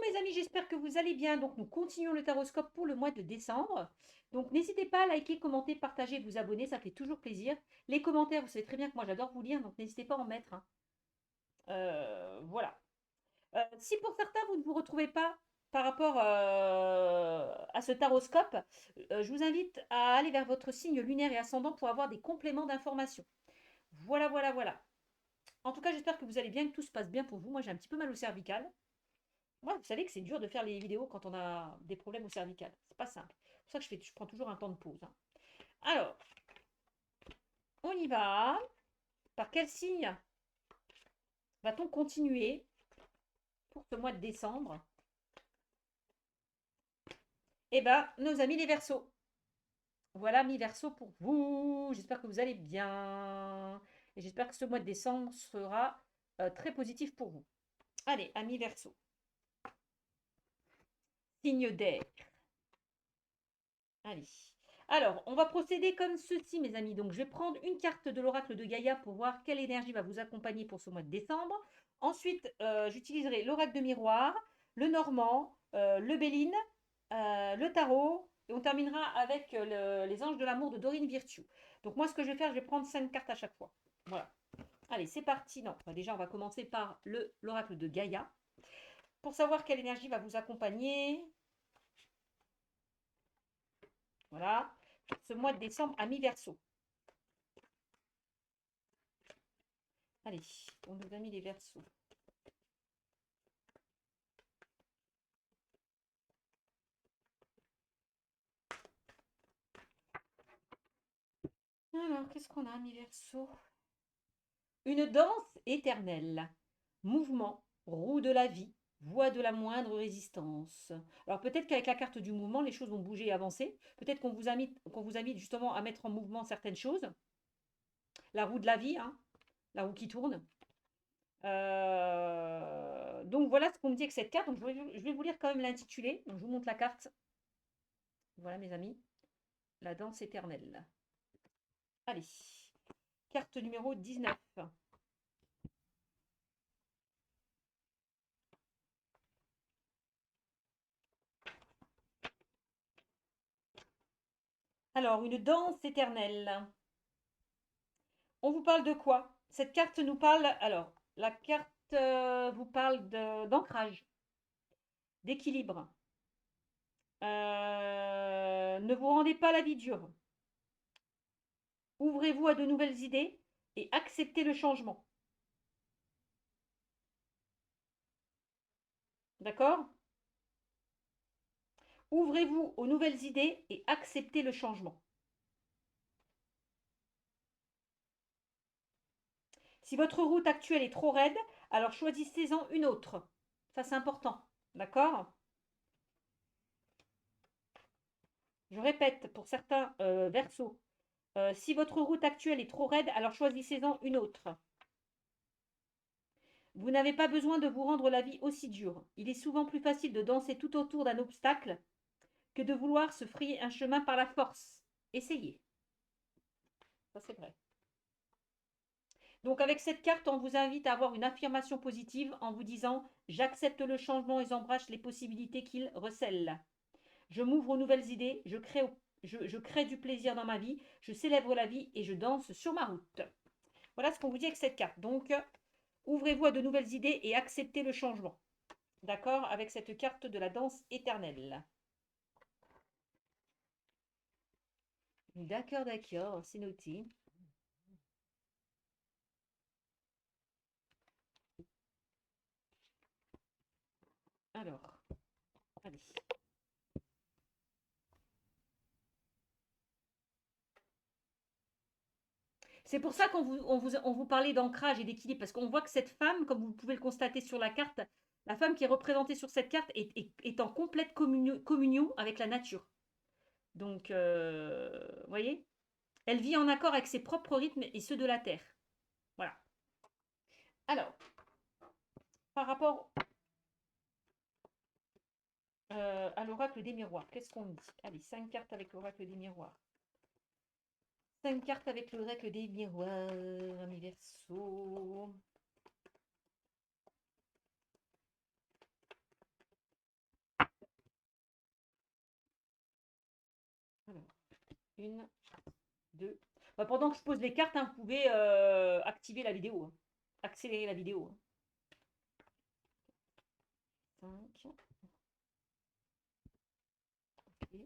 mes amis, j'espère que vous allez bien. Donc, nous continuons le taroscope pour le mois de décembre. Donc, n'hésitez pas à liker, commenter, partager, vous abonner, ça fait toujours plaisir. Les commentaires, vous savez très bien que moi j'adore vous lire, donc n'hésitez pas à en mettre, hein. Voilà. Si pour certains, vous ne vous retrouvez pas par rapport à ce taroscope, je vous invite à aller vers votre signe lunaire et ascendant pour avoir des compléments d'information. Voilà, voilà, voilà. En tout cas, j'espère que vous allez bien, que tout se passe bien pour vous. Moi, j'ai un petit peu mal au cervical. Moi, vous savez que c'est dur de faire les vidéos quand on a des problèmes au cervical. C'est pas simple. C'est pour ça que je prends toujours un temps de pause, hein. Alors, on y va. Par quel signe va-t-on continuer pour ce mois de décembre? Eh bien, nos amis les Verseaux. Voilà, mi-Verseau pour vous. J'espère que vous allez bien. Et j'espère que ce mois de décembre sera très positif pour vous. Allez, amis Verseau. Signe d'air. Allez. Alors, on va procéder comme ceci, mes amis. Donc, je vais prendre une carte de l'oracle de Gaïa pour voir quelle énergie va vous accompagner pour ce mois de décembre. Ensuite, j'utiliserai l'oracle de miroir, le normand, le béline, le tarot. Et on terminera avec les anges de l'amour de Dorine Virtue. Donc, moi, ce que je vais faire, je vais prendre 5 cartes à chaque fois. Voilà. Allez, c'est parti. Non, enfin, déjà, on va commencer par l'oracle de Gaïa. Pour savoir quelle énergie va vous accompagner. Voilà. Ce mois de décembre à mi-verso. Allez, on nous a mis les versos. Alors, qu'est-ce qu'on a mis verso? Une danse éternelle. Mouvement, roue de la vie, voie de la moindre résistance. Alors peut-être qu'avec la carte du mouvement, les choses vont bouger et avancer. Peut-être qu'on vous invite justement à mettre en mouvement certaines choses. La roue de la vie, hein, la roue qui tourne. Donc voilà ce qu'on me dit avec cette carte. Donc je vais vous lire quand même l'intitulé. Donc je vous montre la carte. Voilà mes amis. La danse éternelle. Allez. Carte numéro 19. Alors, une danse éternelle. On vous parle de quoi? Cette carte nous parle. Alors, la carte vous parle d'ancrage, d'équilibre. Ne vous rendez pas la vie dure. Ouvrez-vous à de nouvelles idées et acceptez le changement. D'accord? Ouvrez-vous aux nouvelles idées et acceptez le changement. Si votre route actuelle est trop raide, alors choisissez-en une autre. Ça, c'est important. D'accord? Je répète pour certains versos. Si votre route actuelle est trop raide, alors choisissez-en une autre. Vous n'avez pas besoin de vous rendre la vie aussi dure. Il est souvent plus facile de danser tout autour d'un obstacle que de vouloir se frayer un chemin par la force. Essayez. Ça, c'est vrai. Donc, avec cette carte, on vous invite à avoir une affirmation positive en vous disant: j'accepte le changement et j'embrasse les possibilités qu'il recèle. Je m'ouvre aux nouvelles idées, je crée du plaisir dans ma vie, je célèbre la vie et je danse sur ma route. Voilà ce qu'on vous dit avec cette carte. Donc, ouvrez-vous à de nouvelles idées et acceptez le changement. D'accord? Avec cette carte de la danse éternelle. D'accord, d'accord, c'est noté. Alors, allez. C'est pour ça on vous parlait d'ancrage et d'équilibre, parce qu'on voit que cette femme, comme vous pouvez le constater sur la carte, la femme qui est représentée sur cette carte est en complète communion avec la nature. Donc, vous voyez, elle vit en accord avec ses propres rythmes et ceux de la Terre. Voilà. Alors, par rapport à l'oracle des miroirs, qu'est-ce qu'on dit? Allez, 5 cartes avec l'oracle des miroirs. 5 cartes avec l'oracle des miroirs, mes Verseaux. Une, deux. Bah, pendant que je pose les cartes, hein, vous pouvez activer la vidéo, hein. Accélérer la vidéo, hein. 5. Ok.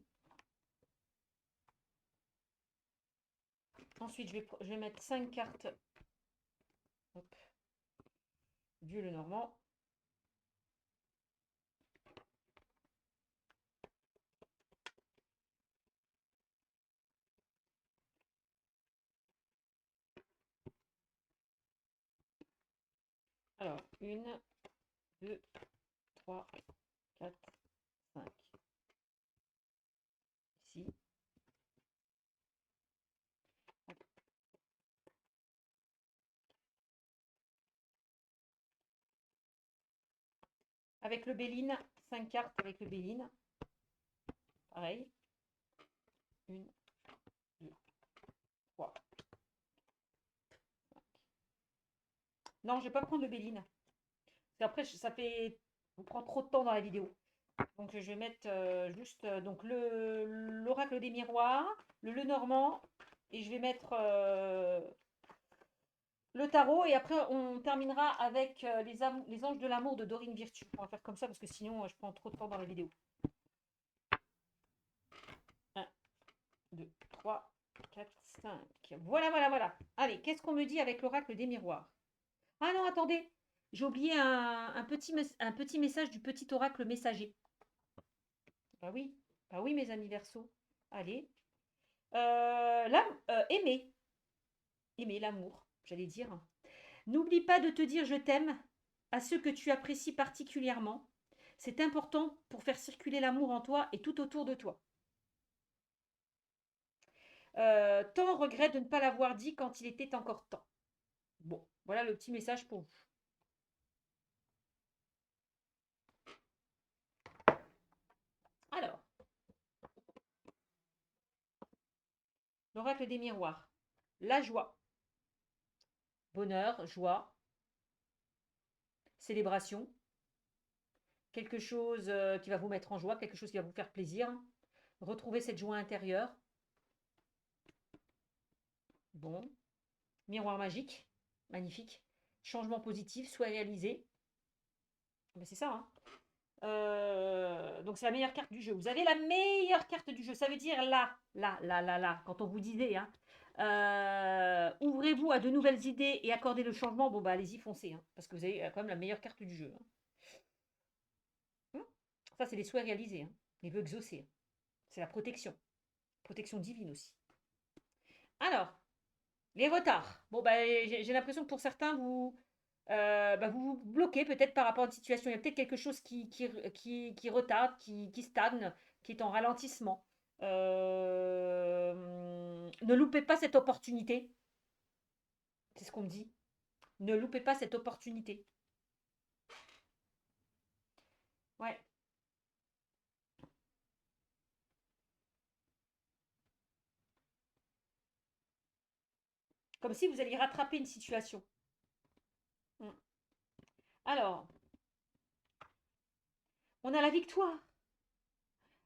Ensuite, je vais mettre 5 cartes. Hop. Du le normand. Alors, 1, 2, 3, 4, 5. Ici. Avec le Béline, 5 cartes avec le Béline. Pareil. 1, 2, 3. Non, je vais pas prendre le Béline. Parce qu'après, ça fait. On prend trop de temps dans la vidéo. Donc je vais mettre juste donc l'oracle des miroirs, le Lenormand, et je vais mettre le tarot, et après on terminera avec les anges de l'amour de Dorine Virtue. On va faire comme ça parce que sinon je prends trop de temps dans la vidéo. 1, 2, 3, 4, 5. Voilà, voilà, voilà. Allez, qu'est-ce qu'on me dit avec l'oracle des miroirs? Ah non, attendez, j'ai oublié un petit message du petit oracle messager. Oui, bah oui, mes amis Verseaux. Allez. Aimer. Aimer l'amour, j'allais dire. N'oublie pas de te dire je t'aime à ceux que tu apprécies particulièrement. C'est important pour faire circuler l'amour en toi et tout autour de toi. Tant regrette de ne pas l'avoir dit quand il était encore temps. Bon, voilà le petit message pour vous. Alors, l'oracle des miroirs. La joie. Bonheur, joie, célébration. Quelque chose qui va vous mettre en joie, quelque chose qui va vous faire plaisir. Retrouver cette joie intérieure. Bon. Miroir magique. Magnifique. Changement positif, soit réalisé. Ben, c'est ça, hein. Donc c'est la meilleure carte du jeu. Vous avez la meilleure carte du jeu. Ça veut dire là. Quand on vous disait, hein, ouvrez-vous à de nouvelles idées et accordez le changement. Bon, bah allez-y, foncez, hein, parce que vous avez quand même la meilleure carte du jeu, hein. Ça, c'est les souhaits réalisés, hein, les vœux exaucés, hein. C'est la protection. Protection divine aussi. Alors, les retards. Bon, bah, j'ai l'impression que pour certains, vous vous bloquez peut-être par rapport à une situation. Il y a peut-être quelque chose qui retarde, qui stagne, qui est en ralentissement. Ne loupez pas cette opportunité. C'est ce qu'on me dit. Ne loupez pas cette opportunité. Ouais. Comme si vous alliez rattraper une situation. Mm. Alors, on a la victoire.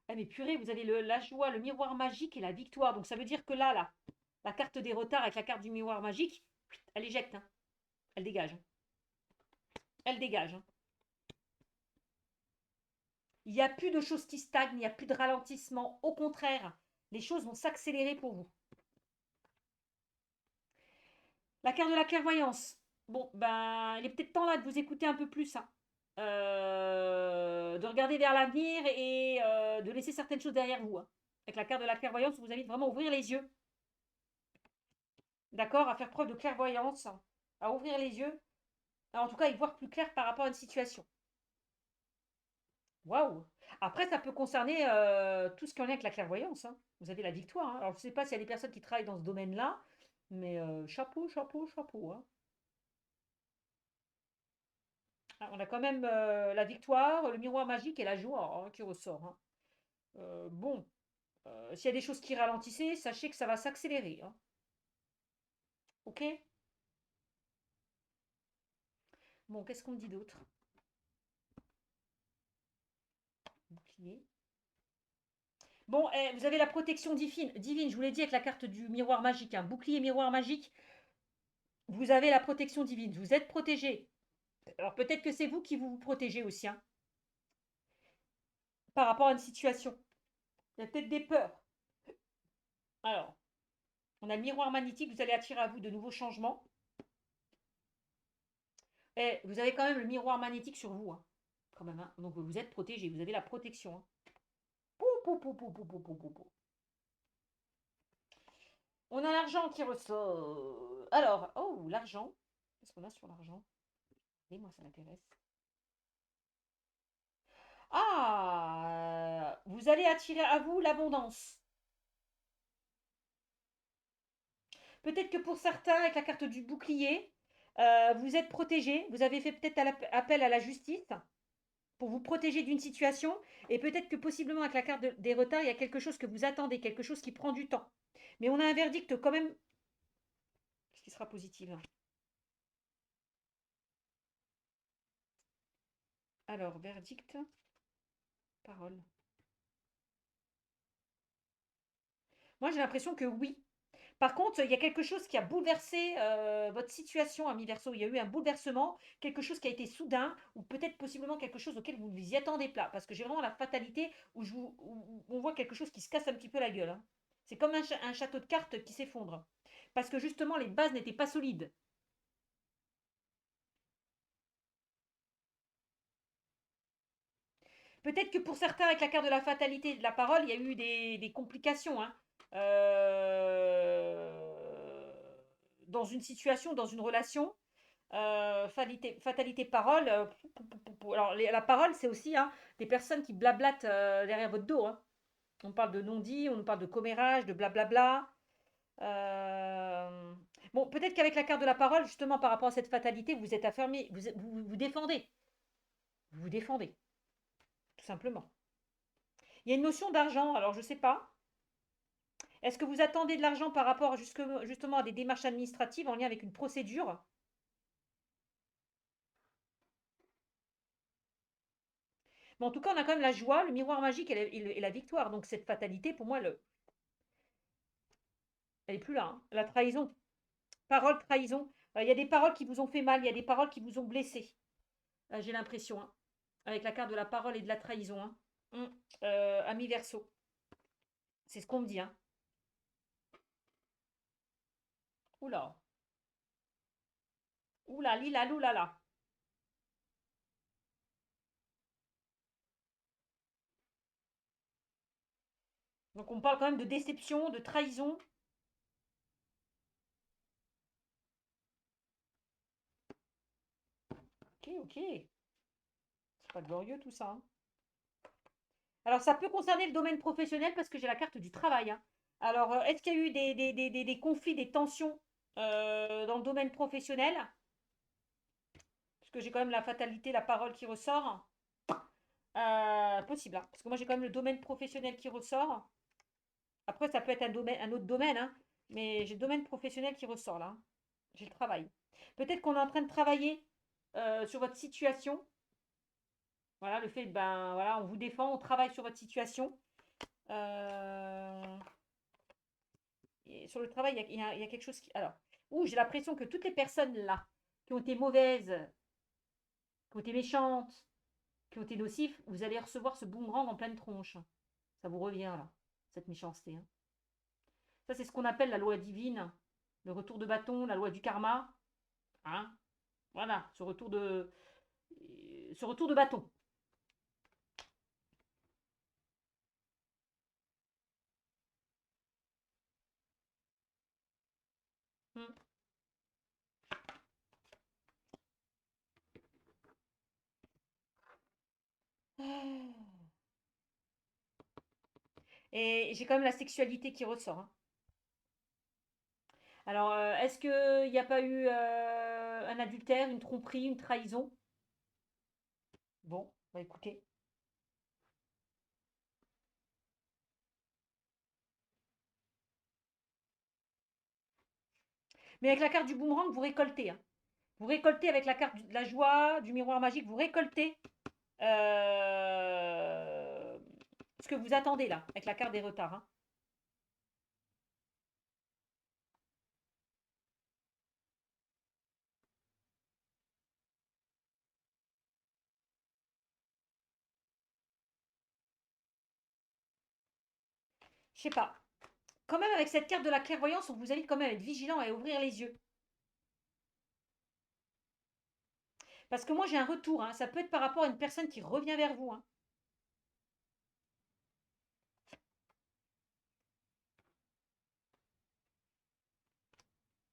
Ah mais purée, vous avez la joie, le miroir magique et la victoire. Donc ça veut dire que là, la carte des retards avec la carte du miroir magique, elle éjecte, hein. Elle dégage, hein. Elle dégage, hein. Il n'y a plus de choses qui stagnent, il n'y a plus de ralentissement. Au contraire, les choses vont s'accélérer pour vous. La carte de la clairvoyance. Bon, ben, il est peut-être temps là de vous écouter un peu plus, hein. De regarder vers l'avenir et de laisser certaines choses derrière vous, hein. Avec la carte de la clairvoyance, on vous invite vraiment à ouvrir les yeux. D'accord? À faire preuve de clairvoyance, à ouvrir les yeux. En tout cas, y voir plus clair par rapport à une situation. Waouh! Après, ça peut concerner tout ce qui est en lien avec la clairvoyance, hein. Vous avez la victoire, hein. Alors, je ne sais pas s'il y a des personnes qui travaillent dans ce domaine-là, mais chapeau, chapeau, chapeau, hein. Ah, on a quand même la victoire, le miroir magique et la joie, hein, qui ressort, hein. Bon, s'il y a des choses qui ralentissaient, sachez que ça va s'accélérer, hein. Ok? Bon, qu'est-ce qu'on me dit d'autre? Bouclier. Bon, vous avez la protection divine, je vous l'ai dit avec la carte du miroir magique, un bouclier miroir magique. Vous avez la protection divine, vous êtes protégé. Alors peut-être que c'est vous qui vous protégez aussi, hein, par rapport à une situation. Il y a peut-être des peurs. Alors, on a le miroir magnétique, vous allez attirer à vous de nouveaux changements. Et vous avez quand même le miroir magnétique sur vous, hein, quand même, hein. Donc vous êtes protégé, vous avez la protection, hein. Pou, pou, pou, pou, pou, pou, pou, pou, pou. On a l'argent qui ressort. Alors, oh, l'argent. Qu'est-ce qu'on a sur l'argent? Et moi, ça m'intéresse. Ah, vous allez attirer à vous l'abondance. Peut-être que pour certains, avec la carte du bouclier, vous êtes protégé. Vous avez fait peut-être appel à la justice pour vous protéger d'une situation. Et peut-être que possiblement avec la carte des retards, il y a quelque chose que vous attendez, quelque chose qui prend du temps. Mais on a un verdict quand même. Qu'est-ce qui sera positif là? Alors, verdict, parole. Moi, j'ai l'impression que oui. Par contre, il y a quelque chose qui a bouleversé votre situation, ami Verseau. Il y a eu un bouleversement, quelque chose qui a été soudain, ou peut-être possiblement quelque chose auquel vous ne vous y attendez pas. Parce que j'ai vraiment la fatalité où on voit quelque chose qui se casse un petit peu la gueule, hein. C'est comme un château de cartes qui s'effondre. Parce que justement, les bases n'étaient pas solides. Peut-être que pour certains, avec la carte de la fatalité et de la parole, il y a eu des complications, hein. Dans une situation, dans une relation. Fatalité parole. Alors, la parole, c'est aussi, hein, des personnes qui blablatent derrière votre dos, hein. On parle de non-dit, on nous parle de commérage, de blablabla. Bon, peut-être qu'avec la carte de la parole, justement, par rapport à cette fatalité, vous êtes affermé, vous défendez. Vous vous défendez, tout simplement. Il y a une notion d'argent, alors je ne sais pas. Est-ce que vous attendez de l'argent par rapport justement à des démarches administratives en lien avec une procédure? Mais en tout cas, on a quand même la joie, le miroir magique et la victoire. Donc cette fatalité, pour moi, elle est plus là, hein. La trahison, parole, trahison. Il y a des paroles qui vous ont fait mal, il y a des paroles qui vous ont blessé. J'ai l'impression, hein, avec la carte de la parole et de la trahison, hein. Ami Verseau. C'est ce qu'on me dit, hein. Oula. Oula, lila, loulala. Donc on parle quand même de déception, de trahison. Ok, ok. C'est pas glorieux tout ça, hein. Alors ça peut concerner le domaine professionnel parce que j'ai la carte du travail, hein. Alors, est-ce qu'il y a eu des conflits, des tensions dans le domaine professionnel? Parce que j'ai quand même la fatalité, la parole qui ressort. Possible, hein, parce que moi j'ai quand même le domaine professionnel qui ressort. Après, ça peut être un autre domaine, hein, mais j'ai le domaine professionnel qui ressort là, hein. J'ai le travail. Peut-être qu'on est en train de travailler sur votre situation. Voilà, le fait, ben voilà, on vous défend, on travaille sur votre situation. Euh, et sur le travail, il y a quelque chose qui. Alors, j'ai l'impression que toutes les personnes là qui ont été mauvaises, qui ont été méchantes, qui ont été nocifs, vous allez recevoir ce boomerang en pleine tronche. Ça vous revient là, cette méchanceté, hein. Ça, c'est ce qu'on appelle la loi divine, le retour de bâton, la loi du karma, hein. Voilà, ce retour de bâton. Hmm. Et j'ai quand même la sexualité qui ressort, hein. Alors, est-ce qu'il n'y a pas eu un adultère, une tromperie, une trahison? Bon, bah écoutez. Mais avec la carte du boomerang, vous récoltez, hein. Vous récoltez avec la carte de la joie, du miroir magique, vous récoltez euh, ce que vous attendez là, avec la carte des retards, hein. Je sais pas. Quand même, avec cette carte de la clairvoyance, on vous invite quand même à être vigilant et à ouvrir les yeux. Parce que moi, j'ai un retour, hein. Ça peut être par rapport à une personne qui revient vers vous, hein.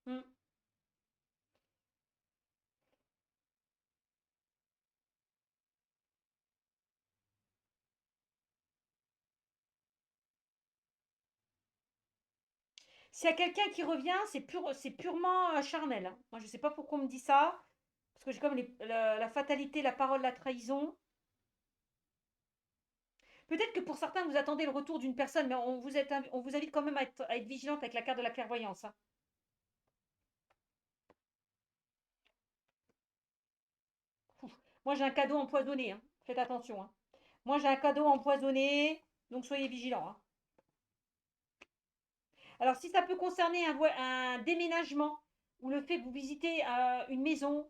Hmm. S'il y a quelqu'un qui revient, c'est purement charnel, hein. Moi, je ne sais pas pourquoi on me dit ça. Parce que j'ai comme la fatalité, la parole, la trahison. Peut-être que pour certains, vous attendez le retour d'une personne, mais on vous invite quand même à être vigilante avec la carte de la clairvoyance, hein. Ouf. Moi, j'ai un cadeau empoisonné, hein. Faites attention, hein. Moi, j'ai un cadeau empoisonné, donc soyez vigilants, hein. Alors, si ça peut concerner un déménagement ou le fait que vous visitez une maison,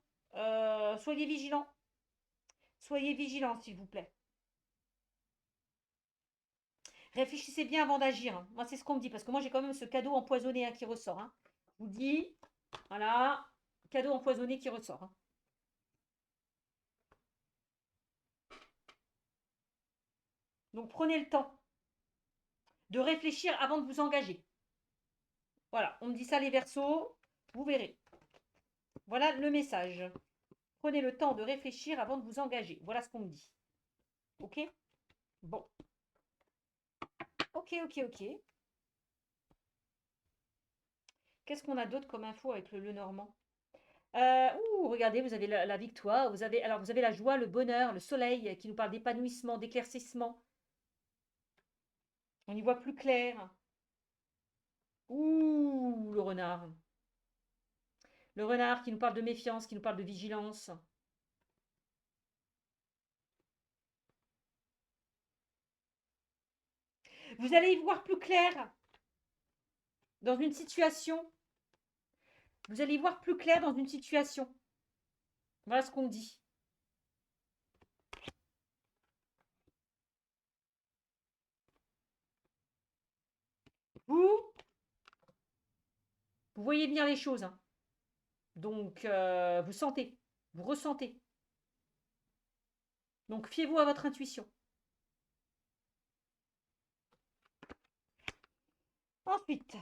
soyez vigilants. Soyez vigilants, s'il vous plaît. Réfléchissez bien avant d'agir, hein. Moi, c'est ce qu'on me dit, parce que moi, j'ai quand même ce cadeau empoisonné, hein, qui ressort, hein. Je vous dis, voilà, cadeau empoisonné qui ressort, hein. Donc, prenez le temps de réfléchir avant de vous engager. Voilà, on me dit ça les Verseaux, vous verrez. Voilà le message. Prenez le temps de réfléchir avant de vous engager. Voilà ce qu'on me dit. Ok? Bon. Ok, ok, ok. Qu'est-ce qu'on a d'autre comme info avec le Normand? Regardez, vous avez la victoire, vous avez la joie, le bonheur, le soleil qui nous parle d'épanouissement, d'éclaircissement. On y voit plus clair. Ouh, le renard. Le renard qui nous parle de méfiance, qui nous parle de vigilance. Vous allez y voir plus clair dans une situation. Vous allez y voir plus clair dans une situation. Voilà ce qu'on me dit. Vous, vous voyez venir les choses, hein. Donc, vous sentez, vous ressentez. Donc, fiez-vous à votre intuition. Ensuite,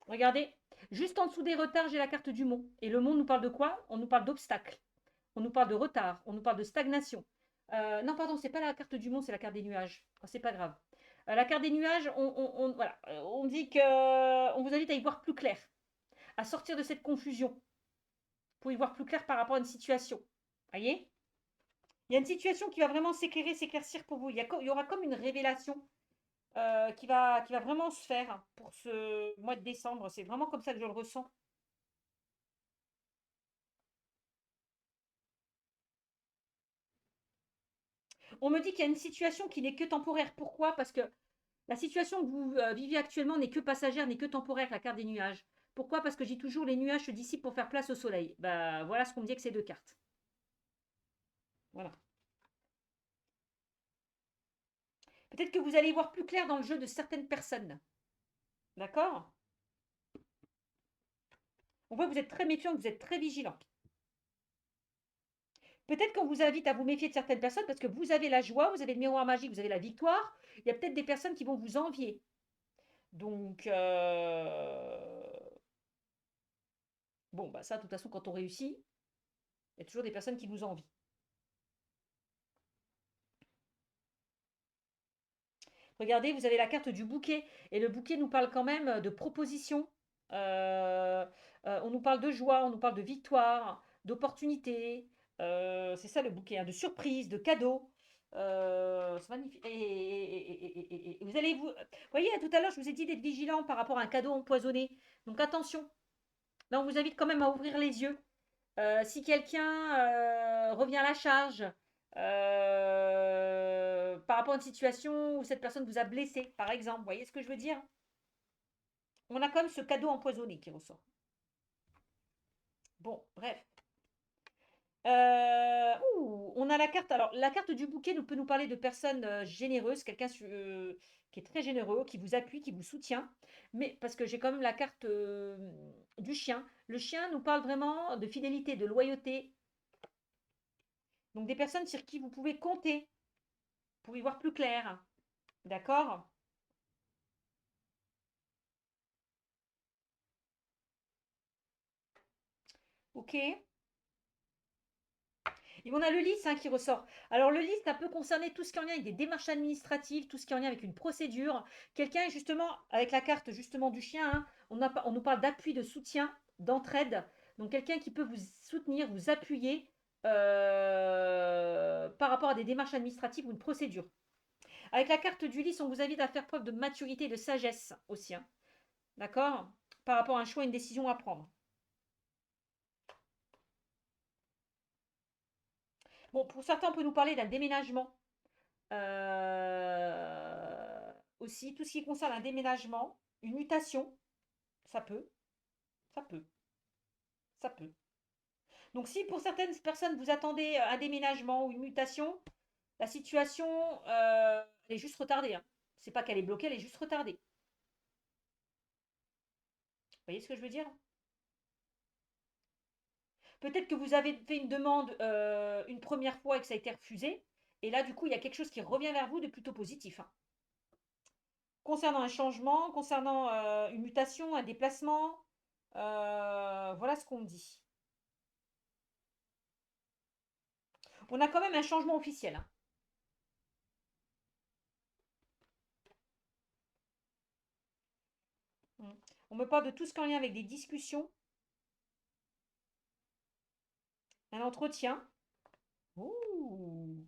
regardez, juste en dessous des retards, j'ai la carte du mont. Et le mont nous parle de quoi? On nous parle d'obstacles. On nous parle de retard. On nous parle de stagnation. Non, pardon, c'est pas la carte du mont, c'est la carte des nuages. Oh, c'est pas grave. La carte des nuages, voilà, on dit que on vous invite à y voir plus clair, à sortir de cette confusion, pour y voir plus clair par rapport à une situation. Voyez? Il y a une situation qui va vraiment s'éclairer, s'éclaircir pour vous. Il y aura comme une révélation qui va vraiment se faire pour ce mois de décembre. C'est vraiment comme ça que je le ressens. On me dit qu'il y a une situation qui n'est que temporaire. Pourquoi? Parce que la situation que vous vivez actuellement n'est que passagère, n'est que temporaire, la carte des nuages. Pourquoi? Parce que j'ai toujours les nuages se dissipent pour faire place au soleil. Bah, voilà ce qu'on me dit avec ces deux cartes. Voilà. Peut-être que vous allez y voir plus clair dans le jeu de certaines personnes. D'accord? On voit que vous êtes très méfiant, que vous êtes très vigilant. Peut-être qu'on vous invite à vous méfier de certaines personnes parce que vous avez la joie, vous avez le miroir magique, vous avez la victoire. Il y a peut-être des personnes qui vont vous envier. Donc, bon, bah ça, de toute façon, quand on réussit, il y a toujours des personnes qui nous envient. Regardez, vous avez la carte du bouquet. Et le bouquet nous parle quand même de propositions. Euh, on nous parle de joie, on nous parle de victoire, d'opportunité. C'est ça le bouquet, hein, de surprise, de cadeaux. C'est magnifique. Et vous allez vous. Voyez, tout à l'heure, je vous ai dit d'être vigilant par rapport à un cadeau empoisonné. Donc attention. Là, on vous invite quand même à ouvrir les yeux. Si quelqu'un revient à la charge, Par rapport à une situation où cette personne vous a blessé, par exemple. Vous voyez ce que je veux dire? On a comme ce cadeau empoisonné qui ressort. Bon, bref. On a la carte. Alors, la carte du bouquet peut nous parler de personnes généreuses, quelqu'un qui est très généreux, qui vous appuie, qui vous soutient. Mais parce que j'ai quand même la carte du chien. Le chien nous parle vraiment de fidélité, de loyauté. Donc, des personnes sur qui vous pouvez compter pour y voir plus clair. D'accord? Ok. Et on a le lys qui ressort. Alors le lys, ça peut concerner tout ce qui est en lien avec des démarches administratives, tout ce qui est en lien avec une procédure. Quelqu'un justement, avec la carte justement du chien, on nous parle d'appui, de soutien, d'entraide. Donc quelqu'un qui peut vous soutenir, vous appuyer par rapport à des démarches administratives ou une procédure. Avec la carte du lys, on vous invite à faire preuve de maturité et de sagesse aussi. D'accord? Par rapport à un choix, une décision à prendre. Bon, pour certains, on peut nous parler d'un déménagement. Aussi, tout ce qui concerne un déménagement, une mutation, ça peut, ça peut, ça peut. Donc si pour certaines personnes, vous attendez un déménagement ou une mutation, la situation elle est juste retardée, hein. C'est pas qu'elle est bloquée, elle est juste retardée. Vous voyez ce que je veux dire? Peut-être que vous avez fait une demande une première fois et que ça a été refusé. Et là, du coup, il y a quelque chose qui revient vers vous de plutôt positif, hein. Concernant un changement, concernant une mutation, un déplacement, voilà ce qu'on me dit. On a quand même un changement officiel, hein. Mm. On me parle de tout ce qui est en lien avec des discussions, un entretien. Ouh.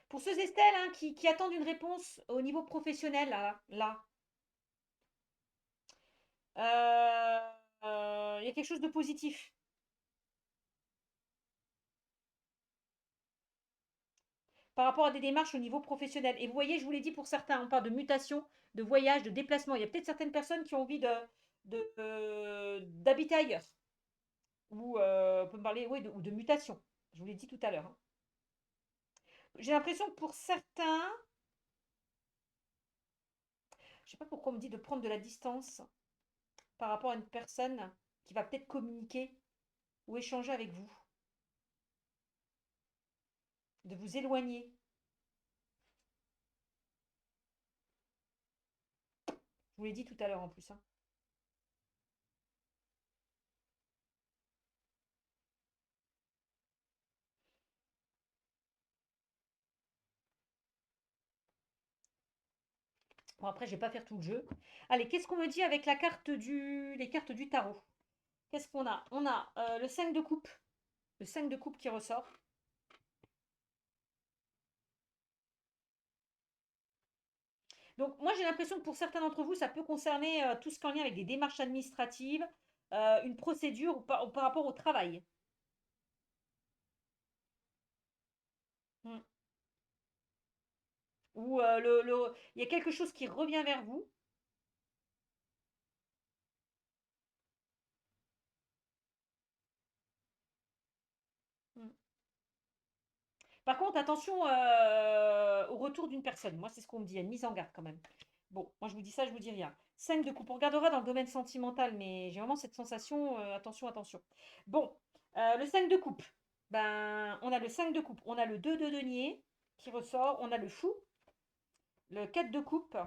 Pour ceux et celles qui attendent une réponse au niveau professionnel, là, euh, il y a quelque chose de positif par rapport à des démarches au niveau professionnel. Et vous voyez, je vous l'ai dit pour certains, on parle de mutation, de voyage, de déplacement. Il y a peut-être certaines personnes qui ont envie d'habiter ailleurs. Ou on peut me parler oui, ou de mutation. Je vous l'ai dit tout à l'heure, hein. J'ai l'impression que pour certains, je ne sais pas pourquoi on me dit de prendre de la distance par rapport à une personne qui va peut-être communiquer ou échanger avec vous, de vous éloigner. Je vous l'ai dit tout à l'heure en plus, hein. Bon, après, je ne vais pas faire tout le jeu. Allez, qu'est-ce qu'on me dit avec les cartes du tarot? Qu'est-ce qu'on a? On a le 5 de coupe. Le 5 de coupe qui ressort. Donc, moi, j'ai l'impression que pour certains d'entre vous, ça peut concerner tout ce qui est en lien avec des démarches administratives, une procédure ou par rapport au travail. Hmm. Ou il y a quelque chose qui revient vers vous. Hmm. Par contre, attention au retour d'une personne. Moi, c'est ce qu'on me dit. Il y a une mise en garde quand même. Bon, moi, je vous dis ça, je vous dis rien. 5 de coupe. On regardera dans le domaine sentimental, mais j'ai vraiment cette sensation. Attention, attention. Bon, le 5 de coupe. Ben, on a le 5 de coupe. On a le 2 de denier qui ressort. On a le fou, le 4 de coupe.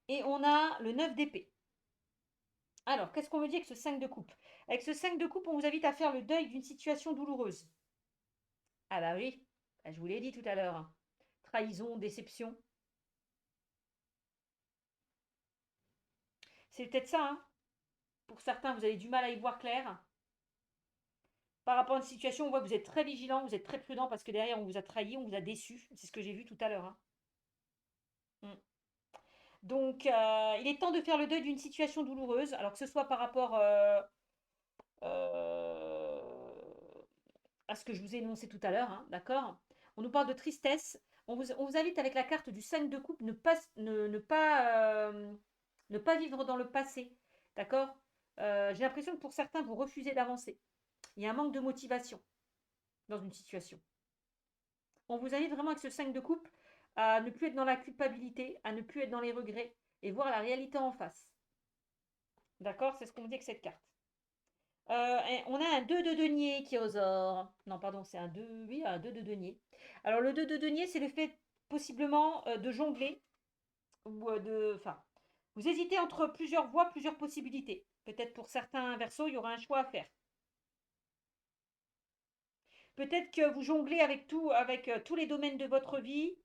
Et on a le 9 d'épée. Alors, qu'est-ce qu'on me dit avec ce 5 de coupe? Avec ce 5 de coupe, on vous invite à faire le deuil d'une situation douloureuse. Ah bah oui, bah, je vous l'ai dit tout à l'heure, hein. Trahison, déception. C'est peut-être ça, hein. Pour certains, vous avez du mal à y voir clair. Par rapport à une situation, on voit que vous êtes très vigilant, vous êtes très prudent parce que derrière, on vous a trahi, on vous a déçu. C'est ce que j'ai vu tout à l'heure, hein. Mm. Donc, il est temps de faire le deuil d'une situation douloureuse, alors que ce soit par rapport euh, à ce que je vous ai énoncé tout à l'heure, hein, d'accord? On nous parle de tristesse. On vous invite avec la carte du 5 de coupe ne pas vivre dans le passé, d'accord? J'ai l'impression que pour certains, vous refusez d'avancer. Il y a un manque de motivation dans une situation. On vous invite vraiment avec ce 5 de coupe à ne plus être dans la culpabilité, à ne plus être dans les regrets et voir la réalité en face. D'accord? C'est ce qu'on me dit avec cette carte. Et on a un 2 de denier qui ressort. Non, pardon, c'est un 2, oui, un 2 de denier. Alors, le 2 de denier, c'est le fait possiblement de jongler ou enfin, vous hésitez entre plusieurs voies, plusieurs possibilités. Peut-être pour certains versos, il y aura un choix à faire. Peut-être que vous jonglez avec tout, avec tous les domaines de votre vie,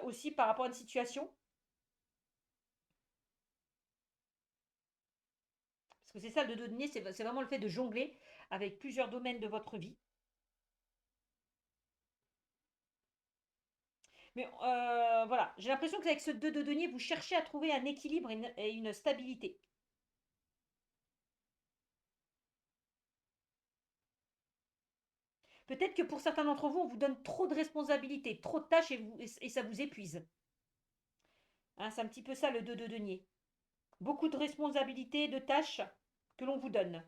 aussi par rapport à une situation. Parce que c'est ça, le 2 de denier, c'est vraiment le fait de jongler avec plusieurs domaines de votre vie. Mais voilà, j'ai l'impression qu'avec ce 2 de denier, vous cherchez à trouver un équilibre et une stabilité. Peut-être que pour certains d'entre vous, on vous donne trop de responsabilités, trop de tâches et ça vous épuise. Hein, c'est un petit peu ça le 2 de denier. Beaucoup de responsabilités, de tâches que l'on vous donne.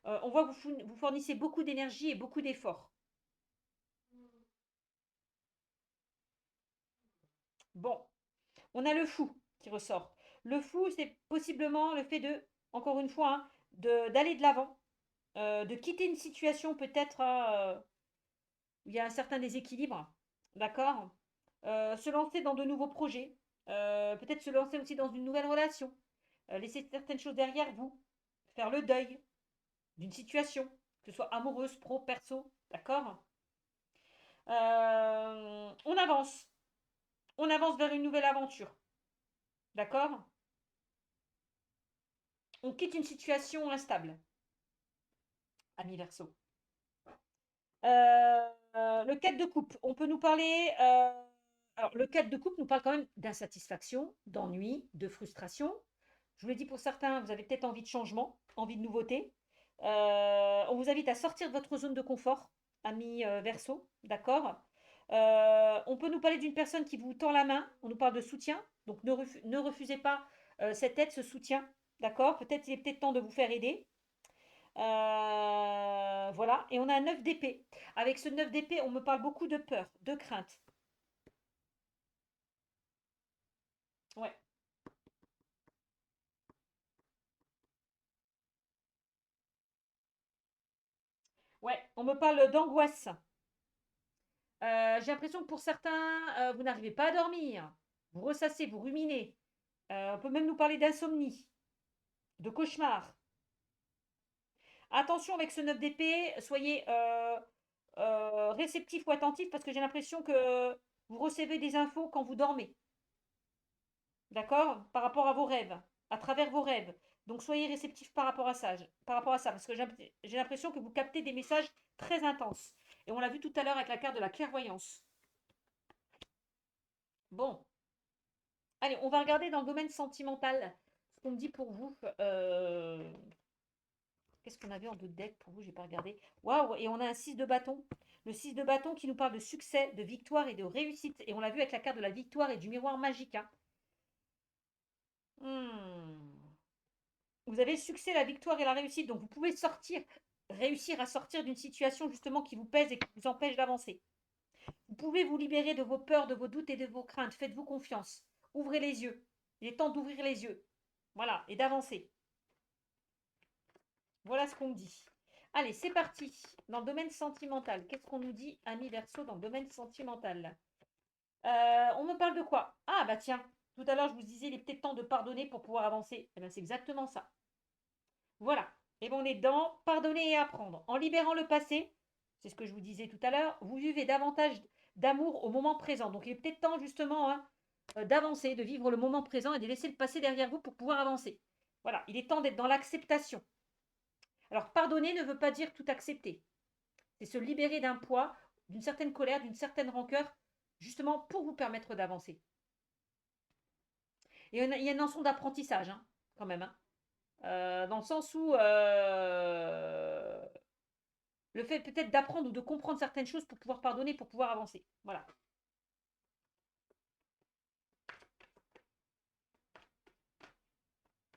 On voit que vous fournissez beaucoup d'énergie et beaucoup d'efforts. Bon, on a le fou qui ressort. Le fou, c'est possiblement le fait de, encore une fois, hein, d'aller de l'avant, de quitter une situation peut-être où il y a un certain déséquilibre, d'accord? Se lancer dans de nouveaux projets, peut-être se lancer aussi dans une nouvelle relation, laisser certaines choses derrière vous, faire le deuil d'une situation, que ce soit amoureuse, pro, perso, d'accord? On avance, on avance vers une nouvelle aventure, d'accord? On quitte une situation instable, ami Verseau. Le 4 de coupe, on peut nous parler. Alors, le 4 de coupe nous parle quand même d'insatisfaction, d'ennui, de frustration. Je vous l'ai dit pour certains, vous avez peut-être envie de changement, envie de nouveauté. On vous invite à sortir de votre zone de confort, ami Verseau, d'accord? On peut nous parler d'une personne qui vous tend la main, on nous parle de soutien, donc ne refusez pas cette aide, ce soutien, d'accord? Peut-être il est peut-être temps de vous faire aider. Voilà, et on a un 9 d'épée. Avec ce 9 d'épée, on me parle beaucoup de peur, de crainte. Ouais, ouais, on me parle d'angoisse. J'ai l'impression que pour certains, vous n'arrivez pas à dormir. Vous ressassez, vous ruminez. On peut même nous parler d'insomnie, de cauchemar. Attention avec ce 9 d'épée, soyez réceptif ou attentif parce que j'ai l'impression que vous recevez des infos quand vous dormez. D'accord? Par rapport à vos rêves, à travers vos rêves. Donc soyez réceptifs par rapport à ça, parce que j'ai l'impression que vous captez des messages très intenses. Et on l'a vu tout à l'heure avec la carte de la clairvoyance. Bon, allez, on va regarder dans le domaine sentimental ce qu'on me dit pour vous. Qu'est-ce qu'on avait en deux deck pour vous? J'ai pas regardé. Waouh, et on a un 6 de bâton. Le 6 de bâton qui nous parle de succès, de victoire et de réussite. Et on l'a vu avec la carte de la victoire et du miroir magique, hein. Hmm. Vous avez le succès, la victoire et la réussite. Donc vous pouvez réussir à sortir d'une situation justement qui vous pèse et qui vous empêche d'avancer. Vous pouvez vous libérer de vos peurs, de vos doutes et de vos craintes. Faites-vous confiance. Ouvrez les yeux. Il est temps d'ouvrir les yeux. Voilà, et d'avancer. Voilà ce qu'on me dit. Allez, c'est parti. Dans le domaine sentimental, qu'est-ce qu'on nous dit, ami Verseau, dans le domaine sentimental? On me parle de quoi? Ah, bah tiens, tout à l'heure, je vous disais, il est peut-être temps de pardonner pour pouvoir avancer. Eh bien, c'est exactement ça. Voilà. Et bien, on est dans pardonner et apprendre. En libérant le passé, c'est ce que je vous disais tout à l'heure, vous vivez davantage d'amour au moment présent. Donc, il est peut-être temps, justement, hein, d'avancer, de vivre le moment présent et de laisser le passé derrière vous pour pouvoir avancer. Voilà, il est temps d'être dans l'acceptation. Alors, pardonner ne veut pas dire tout accepter. C'est se libérer d'un poids, d'une certaine colère, d'une certaine rancœur, justement pour vous permettre d'avancer. Et il y a une notion d'apprentissage, hein, quand même. Hein. Dans le sens où Le fait peut-être d'apprendre ou de comprendre certaines choses pour pouvoir pardonner, pour pouvoir avancer. Voilà.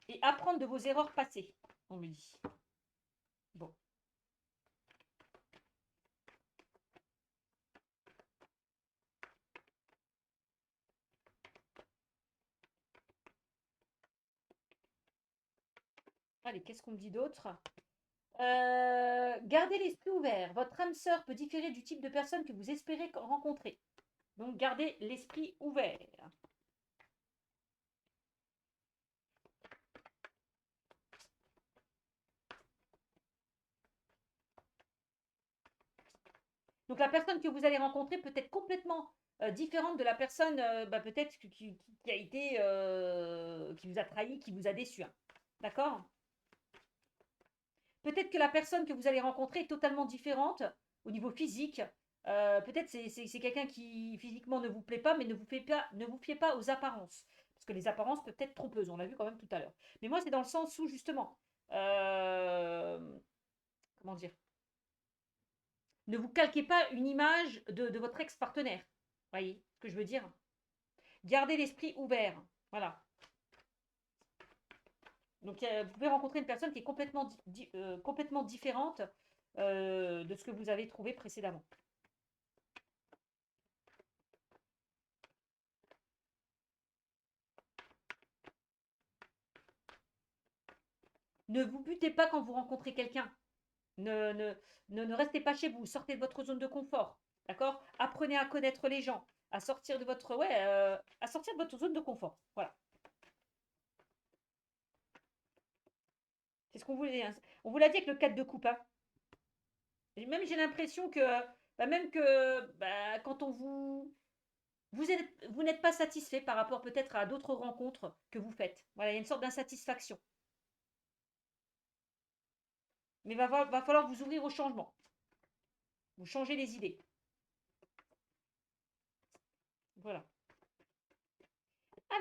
Et apprendre de vos erreurs passées, on me dit. Bon. Allez, qu'est-ce qu'on me dit d'autre? Gardez l'esprit ouvert. Votre âme sœur peut différer du type de personne que vous espérez rencontrer. Donc, gardez l'esprit ouvert. Donc, la personne que vous allez rencontrer peut être complètement différente de la personne peut-être qui a été, qui vous a trahi, qui vous a déçu. Hein. D'accord? Peut-être que la personne que vous allez rencontrer est totalement différente au niveau physique. Peut-être c'est quelqu'un qui physiquement ne vous plaît pas, mais ne vous fiez pas aux apparences. Parce que les apparences peuvent être trompeuses, on l'a vu quand même tout à l'heure. Mais moi, c'est dans le sens où, justement, euh, comment dire, ne vous calquez pas une image de votre ex-partenaire. Voyez ce que je veux dire? Gardez l'esprit ouvert. Voilà. Donc, vous pouvez rencontrer une personne qui est complètement différente de ce que vous avez trouvé précédemment. Ne vous butez pas quand vous rencontrez quelqu'un. Ne, ne, ne restez pas chez vous. Sortez de votre zone de confort. D'accord? Apprenez à connaître les gens. À sortir de votre, à sortir de votre zone de confort. Voilà. C'est ce qu'on voulait dire. On vous l'a dit avec le 4 de coupe. Hein. Et même j'ai l'impression que, même que quand on vous n'êtes pas satisfait par rapport peut-être à d'autres rencontres que vous faites. Voilà, il y a une sorte d'insatisfaction. Mais va falloir vous ouvrir au changement. Vous changez les idées. Voilà.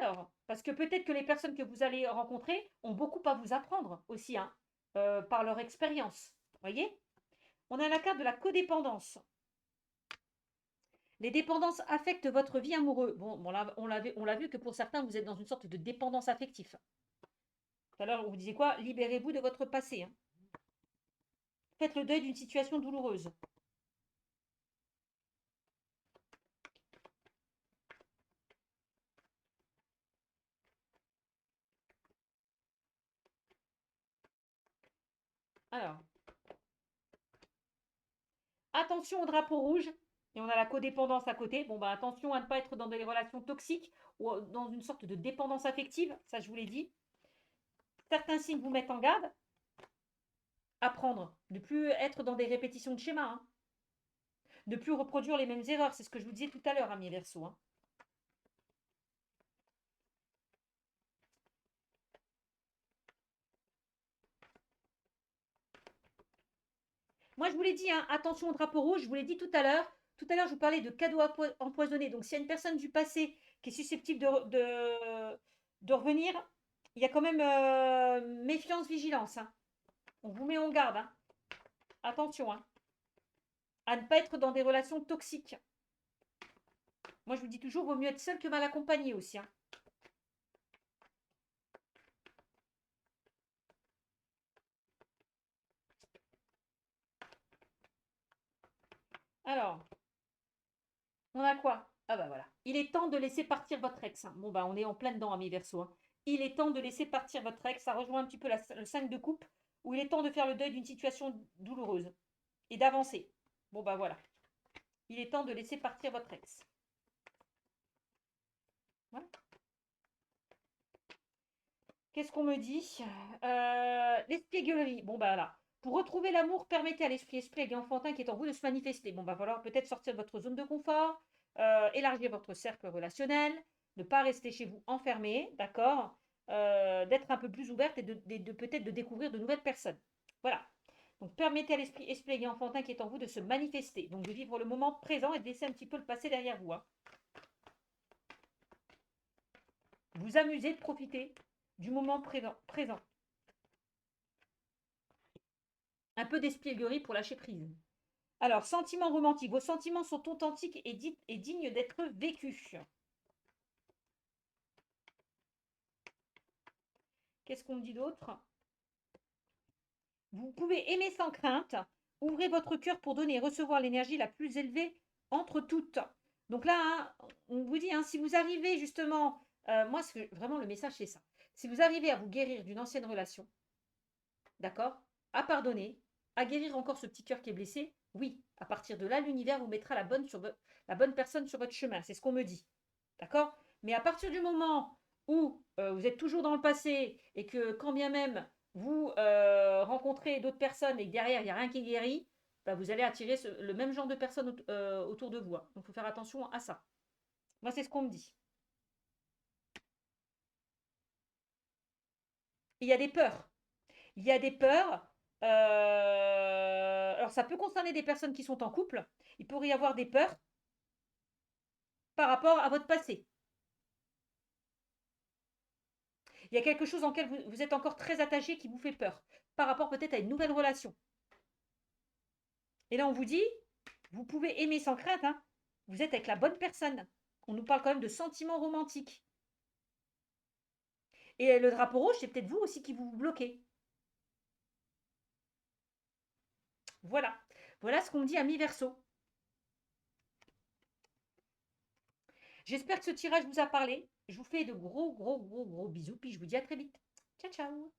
Alors, parce que peut-être que les personnes que vous allez rencontrer ont beaucoup à vous apprendre aussi, hein, par leur expérience. Voyez? On a la carte de la codépendance. Les dépendances affectent votre vie amoureuse. Bon on l'a vu que pour certains, vous êtes dans une sorte de dépendance affective. Tout à l'heure, on vous disait quoi? Libérez-vous de votre passé. Hein. Faites le deuil d'une situation douloureuse. Alors, attention au drapeau rouge. Et on a la codépendance à côté. Bon, attention à ne pas être dans des relations toxiques ou dans une sorte de dépendance affective. Ça, je vous l'ai dit. Certains signes vous mettent en garde. Apprendre. Ne plus être dans des répétitions de schémas. Hein. Ne plus reproduire les mêmes erreurs. C'est ce que je vous disais tout à l'heure, amis Verseau. Hein. Moi, je vous l'ai dit, hein, attention au drapeau rouge. Je vous l'ai dit tout à l'heure. Tout à l'heure, je vous parlais de cadeaux empoisonnés. Donc, s'il y a une personne du passé qui est susceptible de revenir, il y a quand même méfiance, vigilance. Hein. On vous met en garde. Hein. Attention. Hein. À ne pas être dans des relations toxiques. Moi, je vous dis toujours, vaut mieux être seul que mal accompagné aussi. Hein. Alors, on a quoi? Ah bah voilà. Il est temps de laisser partir votre ex. Hein. Bon on est en plein dedans, amis Verseau. Hein. Il est temps de laisser partir votre ex. Ça rejoint un petit peu le 5 de coupe, où il est temps de faire le deuil d'une situation douloureuse et d'avancer. Bon voilà. Il est temps de laisser partir votre ex. Voilà. Qu'est-ce qu'on me dit? L'espièglerie. Bon là. Pour retrouver l'amour, permettez à l'esprit espiègle et enfantin qui est en vous de se manifester. Bon falloir peut-être sortir de votre zone de confort, élargir votre cercle relationnel, ne pas rester chez vous enfermé, d'accord? D'être un peu plus ouverte et de peut-être de découvrir de nouvelles personnes. Voilà. Donc permettez à l'esprit espiègle et enfantin qui est en vous de se manifester. Donc de vivre le moment présent et de laisser un petit peu le passé derrière vous. Hein. Vous amuser, de profiter du moment présent. Un peu d'espièglerie pour lâcher prise. Alors, sentiments romantiques. Vos sentiments sont authentiques et dignes d'être vécus. Qu'est-ce qu'on me dit d'autre? Vous pouvez aimer sans crainte. Ouvrez votre cœur pour donner et recevoir l'énergie la plus élevée entre toutes. Donc là, hein, on vous dit, hein, si vous arrivez justement, moi, vraiment le message, c'est ça. Si vous arrivez à vous guérir d'une ancienne relation, d'accord, à pardonner, à guérir encore ce petit cœur qui est blessé, oui, à partir de là, l'univers vous mettra la bonne personne sur votre chemin. C'est ce qu'on me dit. D'accord? Mais à partir du moment où vous êtes toujours dans le passé et que quand bien même vous rencontrez d'autres personnes et que derrière il n'y a rien qui guérit, bah, vous allez attirer le même genre de personnes autour de vous, hein. Donc il faut faire attention à ça. Moi, c'est ce qu'on me dit. Il y a des peurs. Il y a des peurs. Alors ça peut concerner des personnes qui sont en couple. Il pourrait y avoir des peurs par rapport à votre passé. Il y a quelque chose en lequel vous êtes encore très attaché qui vous fait peur par rapport peut-être à une nouvelle relation. Et là, on vous dit, vous pouvez aimer sans crainte, hein. Vous êtes avec la bonne personne. On nous parle quand même de sentiments romantiques. Et le drapeau rouge, c'est peut-être vous aussi qui vous bloquez. Voilà. Voilà ce qu'on me dit à mi-verso. J'espère que ce tirage vous a parlé. Je vous fais de gros, gros, gros, gros bisous. Puis je vous dis à très vite. Ciao, ciao.